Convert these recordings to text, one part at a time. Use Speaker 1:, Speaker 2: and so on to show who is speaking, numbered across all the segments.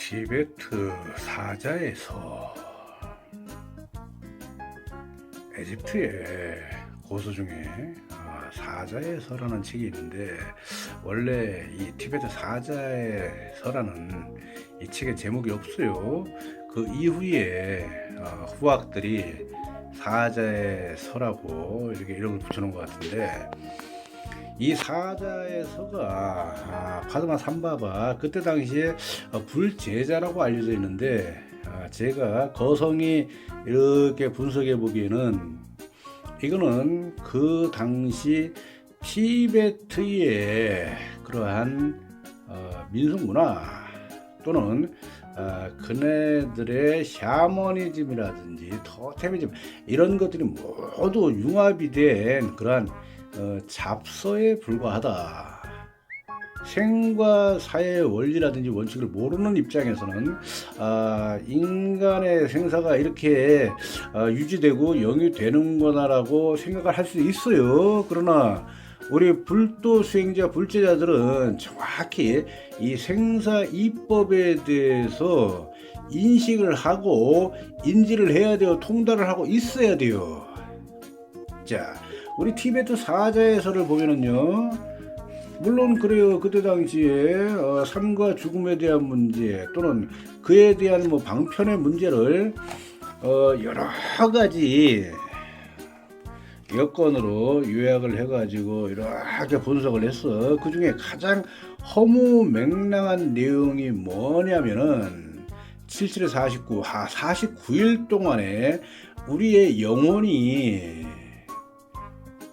Speaker 1: 티베트 사자에서 에집트의 고수 중에 사자의 서라는 책이 있는데, 원래 이 티베트 사자의 서라는 이 책의 제목이 없어요. 그 이후에 후학들이 사자의 서라고 이렇게 이름을 붙여놓은 것 같은데, 이 사자의 서가 파드마 삼바바 그때 당시에 불제자라고 알려져 있는데, 제가 거성이 이렇게 분석해 보기에는 이거는 그 당시 티베트의 그러한 민속문화 또는 그네들의 샤머니즘이라든지 토테미즘 이런 것들이 모두 융합이 된 그러한 잡서에 불과하다. 생과 사의 원리라든지 원칙을 모르는 입장에서는 인간의 생사가 이렇게 유지되고 영위되는 거나라고 생각을 할 수 있어요. 그러나 우리 불도 수행자 불제자들은 정확히 이 생사 이법에 대해서 인식을 하고 인지를 해야 돼요. 통달을 하고 있어야 돼요. 자, 우리 티베트 사자에서를 보면은요, 물론 그래요. 그때 당시에 삶과 죽음에 대한 문제 또는 그에 대한 방편의 문제를 여러 가지 여건으로 요약을 해가지고 이렇게 분석을 했어. 그 중에 가장 허무맹랑한 내용이 뭐냐면은 77에 49, 49일 동안에 우리의 영혼이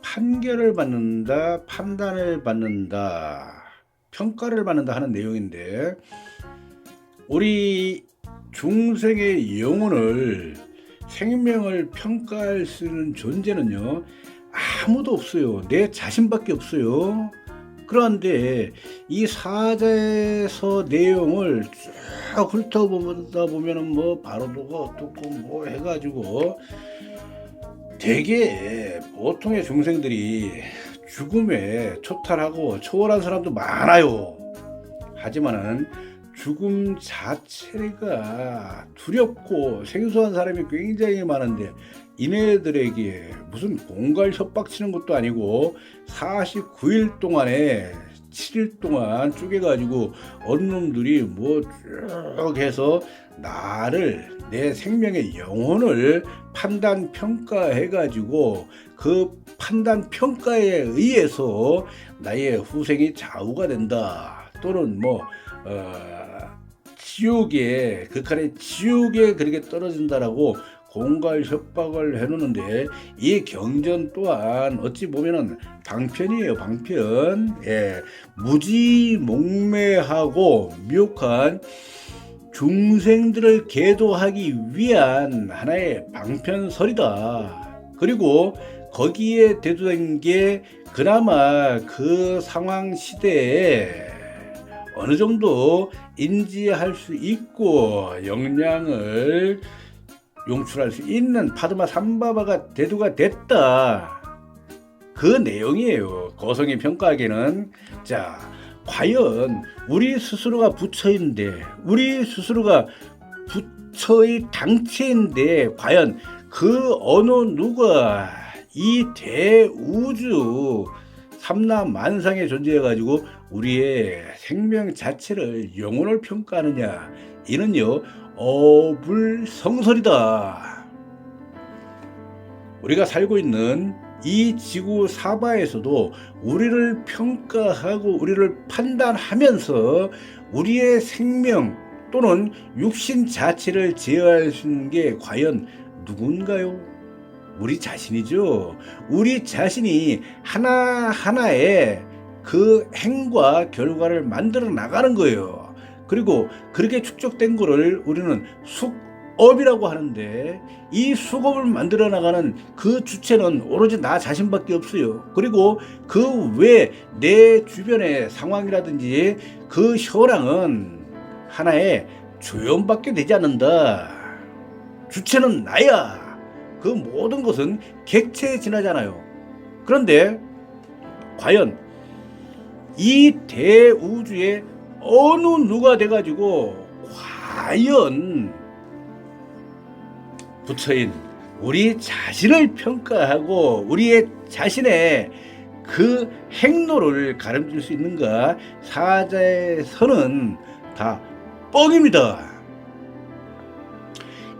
Speaker 1: 판결을 받는다, 판단을 받는다, 평가를 받는다 하는 내용인데, 우리 중생의 영혼을, 생명을 평가할 수 있는 존재는요, 아무도 없어요. 내 자신밖에 없어요. 그런데 이 사자에서 내용을 쭉 훑어보다 보면은 바로도가 어떻고 해가지고 되게 보통의 중생들이 죽음에 초탈하고 초월한 사람도 많아요. 하지만은 죽음 자체가 두렵고 생소한 사람이 굉장히 많은데, 이네들에게 무슨 공갈 협박치는 것도 아니고 49일 동안에 7일 동안 쪼개가지고 어느 놈들이 쭉 해서 나를, 내 생명의 영혼을 판단 평가해가지고 그 판단 평가에 의해서 나의 후생이 좌우가 된다, 또는 지옥에, 극한의 지옥에 그렇게 떨어진다라고 공갈 협박을 해놓는데, 이 경전 또한 어찌 보면은 방편이에요. 방편. 무지몽매하고 미혹한 중생들을 계도하기 위한 하나의 방편설이다. 그리고 거기에 대두된 게 그나마 그 상황 시대에 어느 정도 인지할 수 있고 역량을 용출할 수 있는 파드마 삼바바가 대두가 됐다, 그 내용이에요. 거성이 평가하기에는. 자, 과연 우리 스스로가 부처인데, 우리 스스로가 부처의 당체인데, 과연 그 어느 누가 이 대우주 삼라만상에 존재해가지고 우리의 생명 자체를, 영혼을 평가하느냐, 이는요 어불성설이다. 우리가 살고 있는 이 지구 사바에서도 우리를 평가하고 우리를 판단하면서 우리의 생명 또는 육신 자체를 제어할 수 있는 게 과연 누군가요? 우리 자신이죠. 우리 자신이 하나하나의 그 행과 결과를 만들어 나가는 거예요. 그리고 그렇게 축적된 거를 우리는 숙업이라고 하는데, 이 숙업을 만들어 나가는 그 주체는 오로지 나 자신밖에 없어요. 그리고 그 외 내 주변의 상황이라든지 그 현황은 하나의 조연밖에 되지 않는다. 주체는 나야. 그 모든 것은 객체에 지나잖아요. 그런데 과연 이 대우주에 어느 누가 돼가지고 과연 부처인 우리 자신을 평가하고 우리의 자신의 그 행로를 가름질 수 있는가? 사자에서는 다 뻥입니다.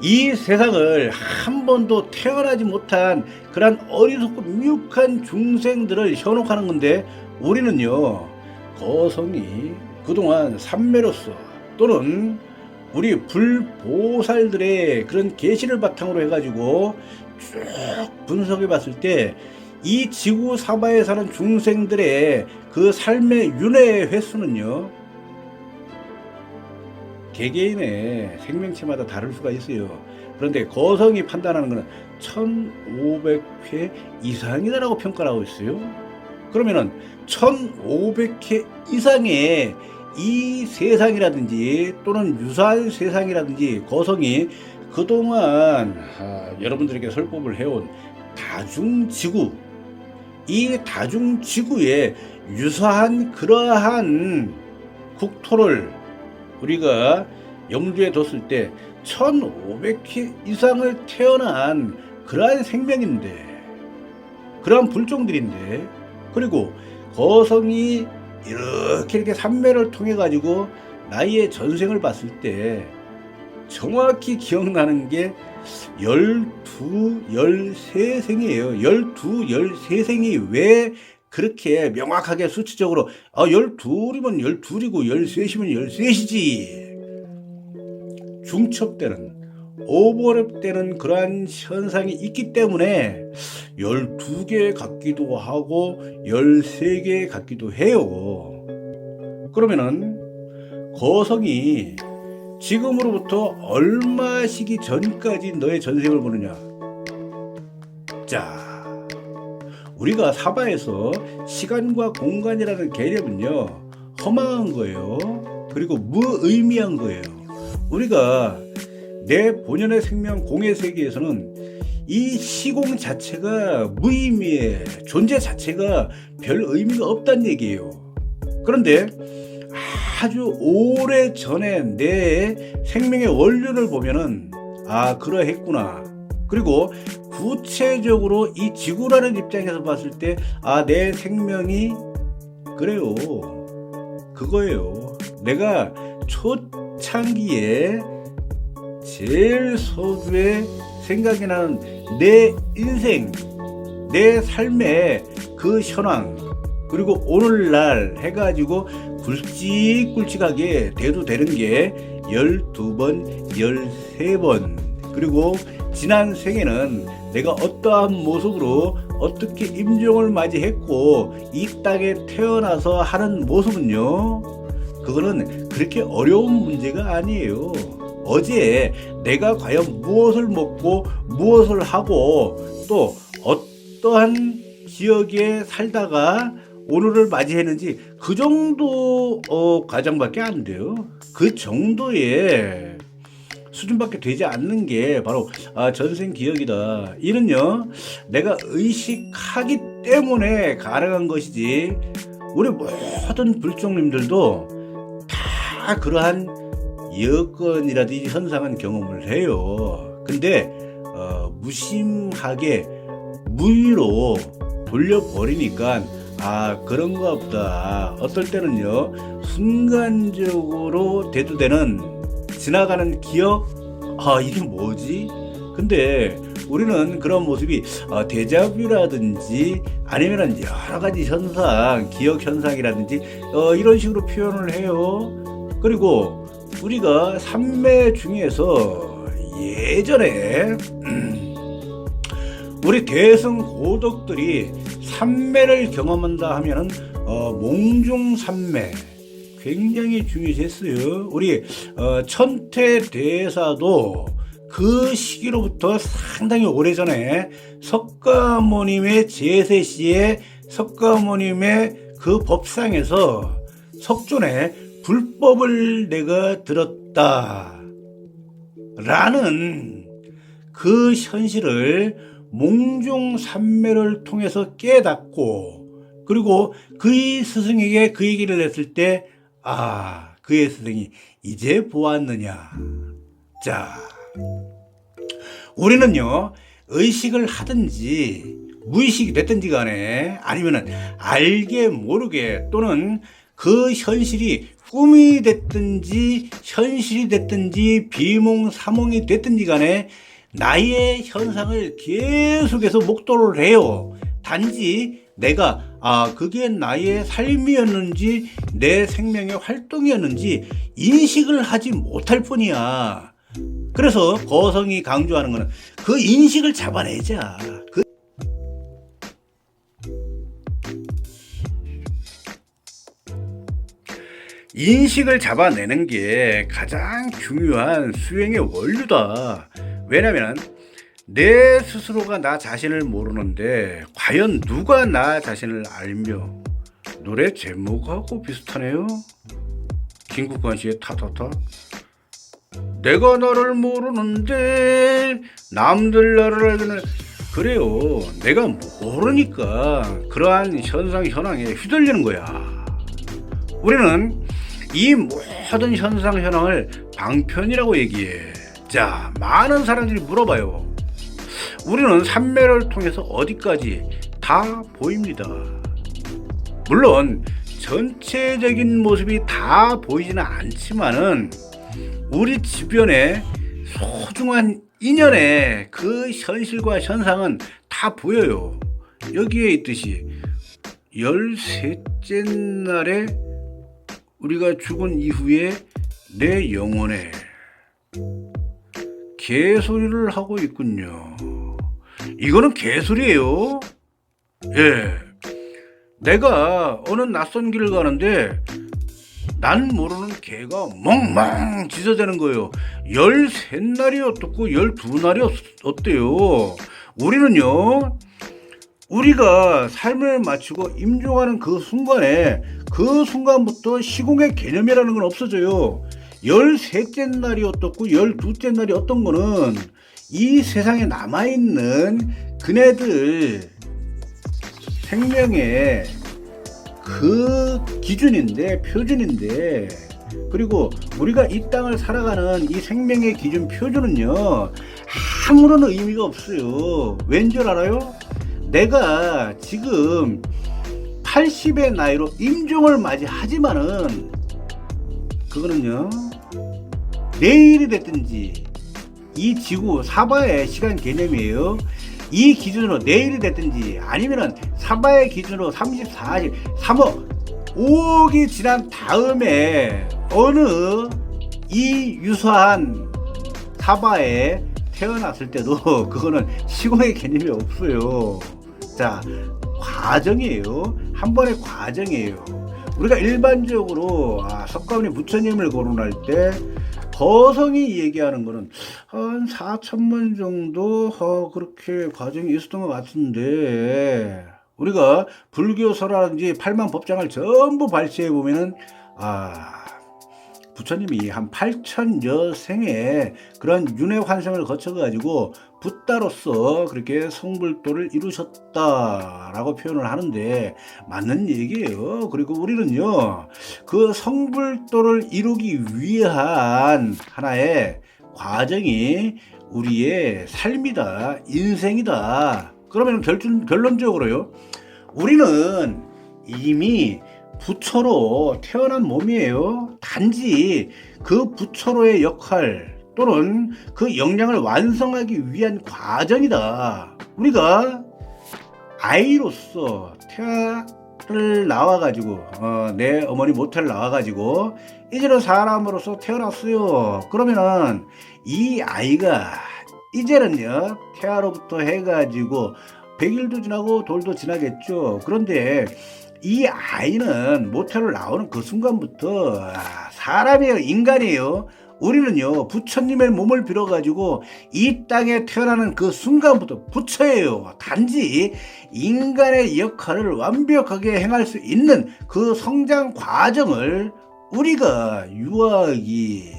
Speaker 1: 이 세상을 한 번도 태어나지 못한 그런 어리석고 미혹한 중생들을 현혹하는 건데, 우리는요, 거성이 그동안 삼매로서 또는 우리 불보살들의 그런 계시를 바탕으로 해가지고 쭉 분석해 봤을 때 이 지구 사바에 사는 중생들의 그 삶의 윤회 횟수는요, 개개인의 생명체마다 다를 수가 있어요. 그런데 거성이 판단하는 것은 1500회 이상이다라고 평가를 하고 있어요. 그러면은 1500회 이상의 이 세상이라든지 또는 유사한 세상이라든지 거성이 그동안 여러분들에게 설법을 해온 다중지구, 이 다중지구에 유사한 그러한 국토를 우리가 염두에 뒀을 때 1500회 이상을 태어난 그러한 생명인데, 그러한 불종들인데, 그리고 거성이 이렇게 삼매를 통해 가지고 나의 전생을 봤을 때 정확히 기억나는 게 12, 13생이에요. 12, 13생이 왜 그렇게 명확하게 수치적으로 12이면 12이고 13이면 13이지. 중첩되는, 오버랩되는 그러한 현상이 있기 때문에 12개 같기도 하고 13개 같기도 해요. 그러면은 거성이 지금으로부터 얼마 시기 전까지 너의 전생을 보느냐? 자, 우리가 사바에서 시간과 공간이라는 개념은요, 허망한 거예요. 그리고 무의미한 거예요. 우리가 내 본연의 생명 공의 세계에서는 이 시공 자체가 무의미해, 존재 자체가 별 의미가 없다는 얘기예요. 그런데 아주 오래 전에 내 생명의 원료를 보면은 그러했구나. 그리고 구체적으로 이 지구라는 입장에서 봤을 때 내 생명이 그래요. 그거예요. 내가 초창기에 제일 서두에 생각이 나는 내 인생, 내 삶의 그 현황, 그리고 오늘날 해가지고 굵직굵직하게 대두되는 게 12번, 13번, 그리고 지난 생에는 내가 어떠한 모습으로 어떻게 임종을 맞이했고 이 땅에 태어나서 하는 모습은요, 그거는 그렇게 어려운 문제가 아니에요. 어제 내가 과연 무엇을 먹고 무엇을 하고 또 어떠한 지역에 살다가 오늘을 맞이했는지 그 정도 과정밖에 안 돼요. 그 정도의 수준밖에 되지 않는 게 바로 전생 기억이다. 이는요, 내가 의식하기 때문에 가능한 것이지, 우리 모든 불종님들도 다 그러한 여건이라든지 현상은 경험을 해요. 근데 무심하게 무의로 돌려버리니까 그런가 보다. 어떨 때는요, 순간적으로 대두되는 지나가는 기억, 이게 뭐지? 근데 우리는 그런 모습이 데자뷰라든지 아니면 여러 가지 현상, 기억 현상이라든지 이런 식으로 표현을 해요. 그리고 우리가 삼매 중에서 예전에 우리 대승 고덕들이 삼매를 경험한다 하면은 몽중삼매 굉장히 중요했어요. 우리 천태대사도 그 시기로부터 상당히 오래전에 석가모님의 제세시에 석가모님의 그 법상에서 석존에 불법을 내가 들었다 라는 그 현실을 몽중삼매를 통해서 깨닫고, 그리고 그의 스승에게 그 얘기를 했을 때 그의 스승이 이제 보았느냐. 자, 우리는요, 의식을 하든지 무의식이 됐든지 간에 아니면은 알게 모르게 또는 그 현실이 꿈이 됐든지 현실이 됐든지 비몽사몽이 됐든지 간에 나의 현상을 계속해서 목도를 해요. 단지 내가 그게 나의 삶이었는지 내 생명의 활동이었는지 인식을 하지 못할 뿐이야. 그래서 거성이 강조하는 것은 그 인식을 잡아내자. 인식을 잡아내는 게 가장 중요한 수행의 원류다. 왜냐면 내 스스로가 나 자신을 모르는데 과연 누가 나 자신을 알며. 노래 제목하고 비슷하네요. 김국관 씨의 타타타. 내가 나를 모르는데 남들 나를 알기는. 그래요. 내가 모르니까 그러한 현상 현황에 휘둘리는 거야. 우리는 이 모든 현상 현황을 방편이라고 얘기해. 자, 많은 사람들이 물어봐요. 우리는 삼매를 통해서 어디까지 다 보입니다. 물론 전체적인 모습이 다 보이지는 않지만은 우리 주변에 소중한 인연의 그 현실과 현상은 다 보여요. 여기에 있듯이 13째 날에 우리가 죽은 이후에 내 영혼에 개소리를 하고 있군요. 이거는 개소리예요. 예, 내가 어느 낯선 길을 가는데 난 모르는 개가 멍멍 짖어대는 거예요. 13날이 어떻고 12날이 어때요? 우리는요, 우리가 삶을 마치고 임종하는 그 순간에 그 순간부터 시공의 개념이라는 건 없어져요. 13째 날이 어떻고 12째 날이 어떤 거는 이 세상에 남아있는 그네들 생명의 그 기준인데, 표준인데, 그리고 우리가 이 땅을 살아가는 이 생명의 기준 표준은요 아무런 의미가 없어요. 왠 줄 알아요? 내가 지금 80의 나이로 임종을 맞이하지만은 그거는요 내일이 됐든지 이 지구 사바의 시간 개념이에요. 이 기준으로 내일이 됐든지 아니면은 사바의 기준으로 34일 3억 5억이 지난 다음에 어느 이 유사한 사바에 태어났을 때도 그거는 시공의 개념이 없어요. 자, 과정이에요. 한 번의 과정이에요. 우리가 일반적으로 석가모니 부처님을 거론할 때 거성이 얘기하는 거는 한 4천만 정도 그렇게 과정이 있었던 것 같은데, 우리가 불교서라든지 8만 법장을 전부 발췌해 보면은 부처님이 한 8천여 생의 그런 윤회 환생을 거쳐가지고 붓다로서 그렇게 성불도를 이루셨다라고 표현을 하는데 맞는 얘기예요. 그리고 우리는요 그 성불도를 이루기 위한 하나의 과정이 우리의 삶이다, 인생이다. 그러면 결론적으로요, 우리는 이미 부처로 태어난 몸이에요. 단지 그 부처로의 역할 또는 그 역량을 완성하기 위한 과정이다. 우리가 아이로서 태아를 나와가지고 내 어머니 모태를 나와가지고 이제는 사람으로서 태어났어요. 그러면은 이 아이가 이제는요 태아로부터 해가지고 100일도 지나고 돌도 지나겠죠. 그런데 이 아이는 모태로 나오는 그 순간부터 사람이에요, 인간이에요. 우리는요 부처님의 몸을 빌어가지고 이 땅에 태어나는 그 순간부터 부처예요. 단지 인간의 역할을 완벽하게 행할 수 있는 그 성장 과정을 우리가 유아기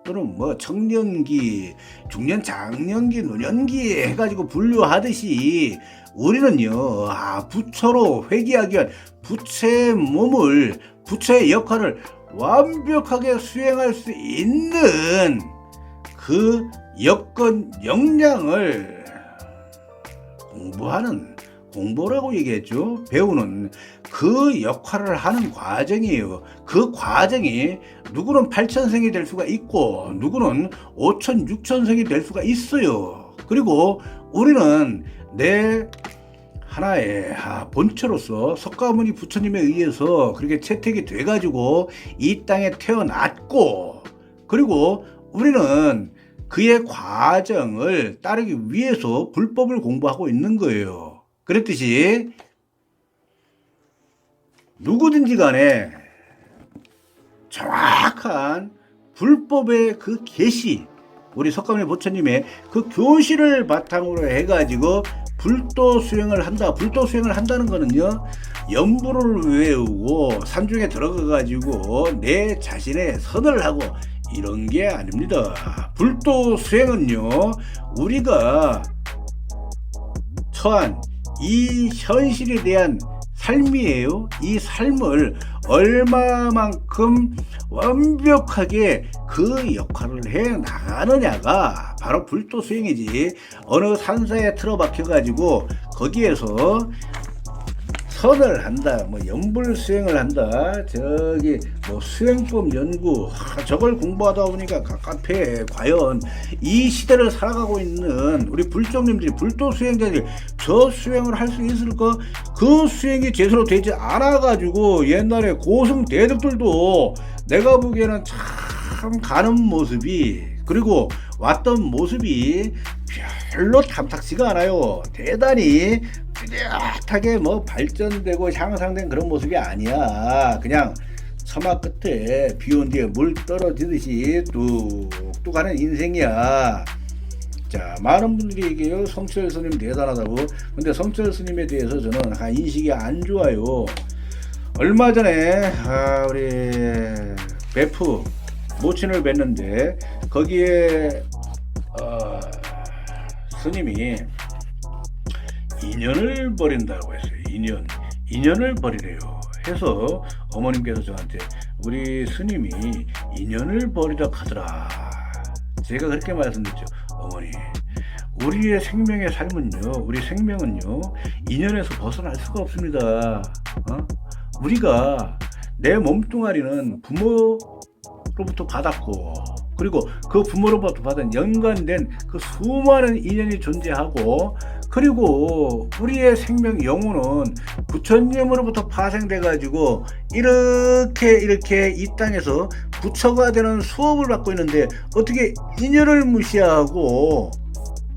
Speaker 1: 또는 뭐 청년기, 중년, 장년기, 노년기 해가지고 분류하듯이 우리는요 부처로 회귀하기 위한 부처의 몸을, 부처의 역할을 완벽하게 수행할 수 있는 그 여건 역량을 공부라고 얘기했죠. 배우는 그 역할을 하는 과정이에요. 그 과정이 누구는 8천생이 될 수가 있고 누구는 5천, 6천생이 될 수가 있어요. 그리고 우리는 내 하나의 본처로서 석가모니 부처님에 의해서 그렇게 채택이 돼가지고 이 땅에 태어났고, 그리고 우리는 그의 과정을 따르기 위해서 불법을 공부하고 있는 거예요. 그랬듯이 누구든지 간에 정확한 불법의 그 계시, 우리 석가모니 부처님의 그 교시를 바탕으로 해가지고 불도 수행을 한다. 불도 수행을 한다는 거는요, 연부를 외우고 산중에 들어가가지고 내 자신의 선을 하고 이런 게 아닙니다. 불도 수행은요, 우리가 처한 이 현실에 대한 삶이에요. 이 삶을 얼마만큼 완벽하게 그 역할을 해 나가느냐가 바로 불도 수행이지, 어느 산사에 틀어박혀 가지고 거기에서 선을 한다, 뭐 연불 수행을 한다, 저기 뭐 수행법 연구, 저걸 공부하다 보니까 갑갑해. 과연 이 시대를 살아가고 있는 우리 불종님들이, 불도 수행자들이 저 수행을 할 수 있을까? 그 수행이 제대로 되지 않아 가지고 옛날에 고승 대득들도 내가 보기에는 참 가는 모습이, 그리고 왔던 모습이 별로 탐탁지가 않아요. 대단히 뚜렷하게 뭐 발전되고 향상된 그런 모습이 아니야. 그냥 서막 끝에 비 온 뒤에 물 떨어지듯이 뚝뚝 하는 인생이야. 자, 많은 분들이 얘기해요. 성철 스님 대단하다고. 근데 성철 스님에 대해서 저는 인식이 안 좋아요. 얼마 전에 우리 베프 모친을 뵀는데 거기에 스님이 인연을 버린다고 했어요. 인연을 버리래요. 해서 어머님께서 저한테 우리 스님이 인연을 버리라 하더라. 제가 그렇게 말씀드렸죠. 어머니, 우리의 생명의 삶은요, 우리 생명은요, 인연에서 벗어날 수가 없습니다. 우리가 내 몸뚱아리는 부모로부터 받았고, 그리고 그 부모로부터 받은 연관된 그 수많은 인연이 존재하고, 그리고 우리의 생명 영혼은 부처님으로부터 파생돼 가지고 이렇게 이 땅에서 부처가 되는 수업을 받고 있는데 어떻게 인연을 무시하고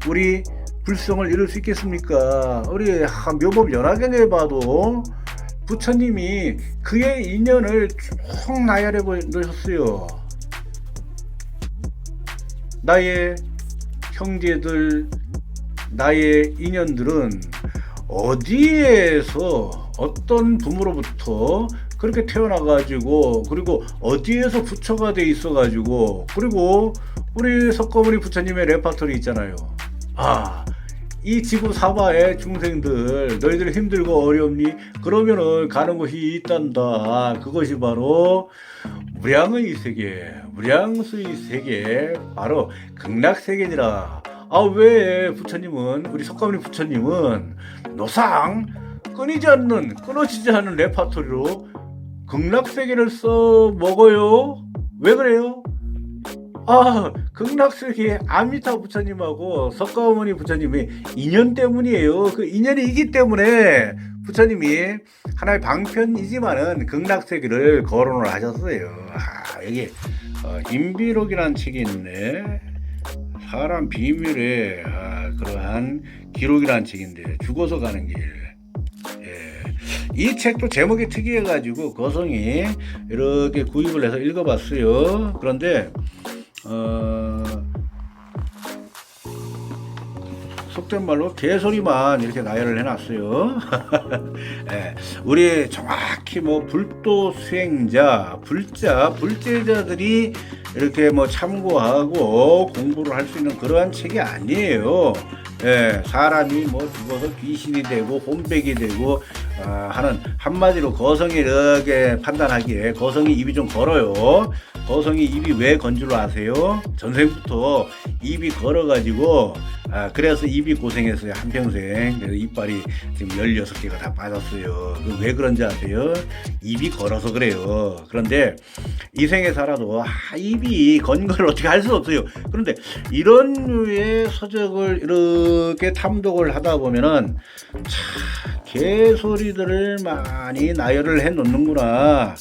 Speaker 1: 우리 불성을 이룰 수 있겠습니까? 우리 묘법 연화경에 봐도 부처님이 그의 인연을 쭉 나열해 놓으셨어요. 나의 형제들, 나의 인연들은 어디에서 어떤 부모로부터 그렇게 태어나가지고, 그리고 어디에서 부처가 돼 있어가지고, 그리고 우리 석가모니 부처님의 레파토리 있잖아요. 이 지구 사바의 중생들, 너희들 힘들고 어렵니? 그러면은 가는 곳이 있단다. 그것이 바로 무량의 세계, 무량수의 세계, 바로 극락세계니라. 왜 부처님은, 우리 석가모니 부처님은 노상 끊어지지 않는 레파토리로 극락세계를 써먹어요? 왜 그래요? 극락세계 아미타 부처님하고 석가모니 부처님이 인연 때문이에요. 그 인연이 있기 때문에 부처님이 하나의 방편이지만은 극락세계를 거론을 하셨어요. 여기 인비록이라는 책이 있네. 사람 비밀의 그러한 기록이라는 책인데, 죽어서 가는 길. 이 책도 제목이 특이해가지고 거성이 이렇게 구입을 해서 읽어봤어요. 그런데 속된 말로 개소리만 이렇게 나열을 해놨어요. 우리 정확히 뭐 불도 수행자, 불제자들이 이렇게 뭐 참고하고 공부를 할 수 있는 그러한 책이 아니에요. 사람이 뭐 죽어서 귀신이 되고 혼백이 되고 하는 한마디로 거성이 이렇게 판단하기에 거성이 입이 좀 걸어요. 거성이 입이 왜 건 줄 아세요? 전생부터 입이 걸어가지고 그래서 입이 고생했어요. 한평생. 그래서 이빨이 지금 16개가 다 빠졌어요. 왜 그런지 아세요? 입이 걸어서 그래요. 그런데 이 생에 살아도 입이 건 걸 어떻게 할 수 없어요. 그런데 이런 류의 서적을 이렇게 탐독을 하다 보면은 개소리들을 많이 나열을 해 놓는구나.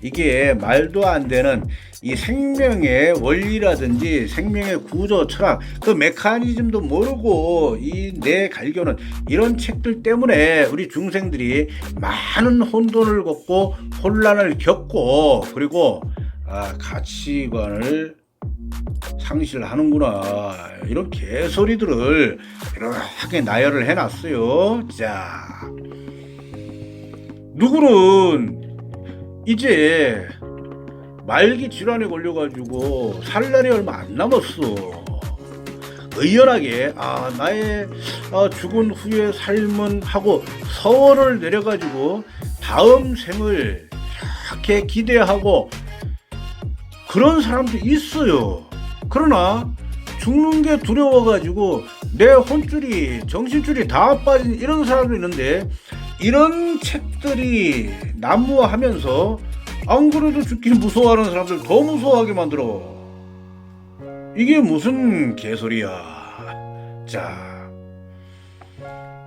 Speaker 1: 이게 말도 안 되는 이 생명의 원리라든지 생명의 구조, 철학, 그 메커니즘도 모르고 이 내 갈교는 이런 책들 때문에 우리 중생들이 많은 혼돈을 겪고 혼란을 겪고 그리고 가치관을 상실하는구나. 이런 개소리들을 이렇게 나열을 해놨어요. 자, 누구는 이제 말기 질환에 걸려가지고 살 날이 얼마 안 남았어. 의연하게 나의 죽은 후의 삶은 하고 서원을 내려가지고 다음 생을 이렇게 기대하고 그런 사람도 있어요. 그러나 죽는 게 두려워가지고 내 혼줄이 정신줄이 다 빠진 이런 사람도 있는데 이런 책들이 난무하면서 안 그래도 죽기 무서워하는 사람들 더 무서워하게 만들어. 이게 무슨 개소리야. 자,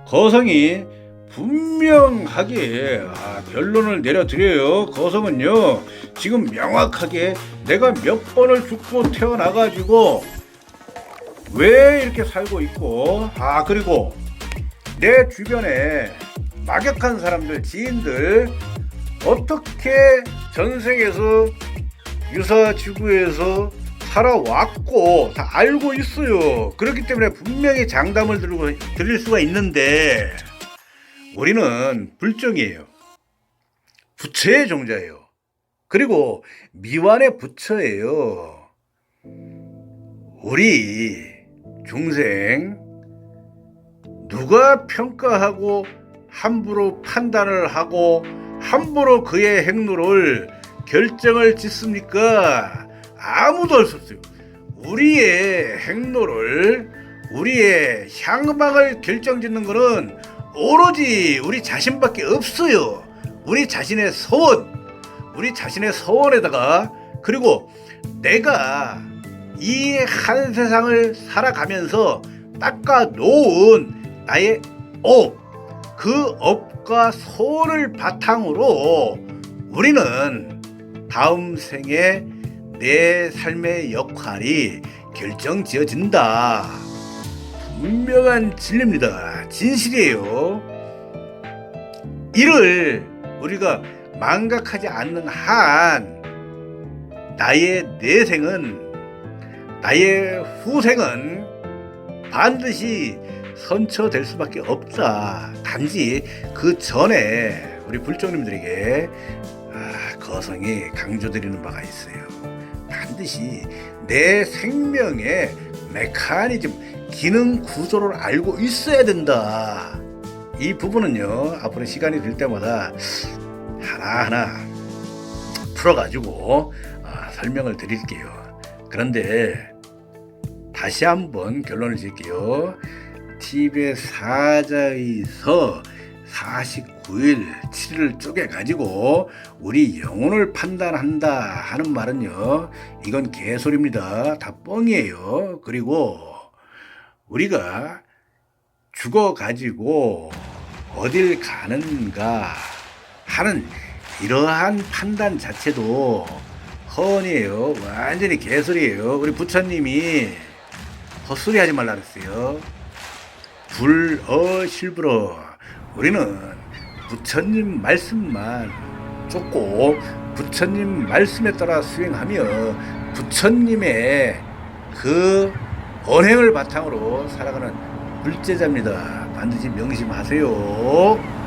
Speaker 1: 거성이 분명하게 결론을 내려드려요. 거성은요 지금 명확하게 내가 몇 번을 죽고 태어나가지고 왜 이렇게 살고 있고 그리고 내 주변에 막역한 사람들, 지인들 어떻게 전생에서 유사지구에서 살아왔고 다 알고 있어요. 그렇기 때문에 분명히 장담을 드릴 수가 있는데 우리는 불정이에요. 부처의 종자예요. 그리고 미완의 부처예요. 우리 중생 누가 평가하고 함부로 판단을 하고 함부로 그의 행로를 결정을 짓습니까? 아무도 할 수 없어요. 우리의 행로를 우리의 향방을 결정짓는 것은 오로지 우리 자신밖에 없어요. 우리 자신의 소원, 우리 자신의 소원에다가 그리고 내가 이 한 세상을 살아가면서 닦아 놓은 나의 업, 그 업과 소원을 바탕으로 우리는 다음 생에 내 삶의 역할이 결정지어진다. 분명한 진리입니다. 진실이에요. 이를 우리가 망각하지 않는 한 나의 내생은 나의 후생은 반드시 선처될 수밖에 없다. 단지 그 전에 우리 불정님들에게 거성이 강조드리는 바가 있어요. 반드시 내 생명의 메커니즘, 기능 구조를 알고 있어야 된다. 이 부분은요 앞으로 시간이 될 때마다 하나하나 풀어가지고 설명을 드릴게요. 그런데 다시 한번 결론을 짓게요. 티벳 사자에서 49일 7일을 쪼개가지고 우리 영혼을 판단한다 하는 말은요 이건 개소리입니다. 다 뻥이에요. 그리고 우리가 죽어가지고 어딜 가는가 하는 이러한 판단 자체도 허언이에요. 완전히 개소리예요. 우리 부처님이 헛소리 하지 말라 그랬어요. 불어실불어. 우리는 부처님 말씀만 쫓고 부처님 말씀에 따라 수행하며 부처님의 그 언행을 바탕으로 살아가는 불제자입니다. 반드시 명심하세요.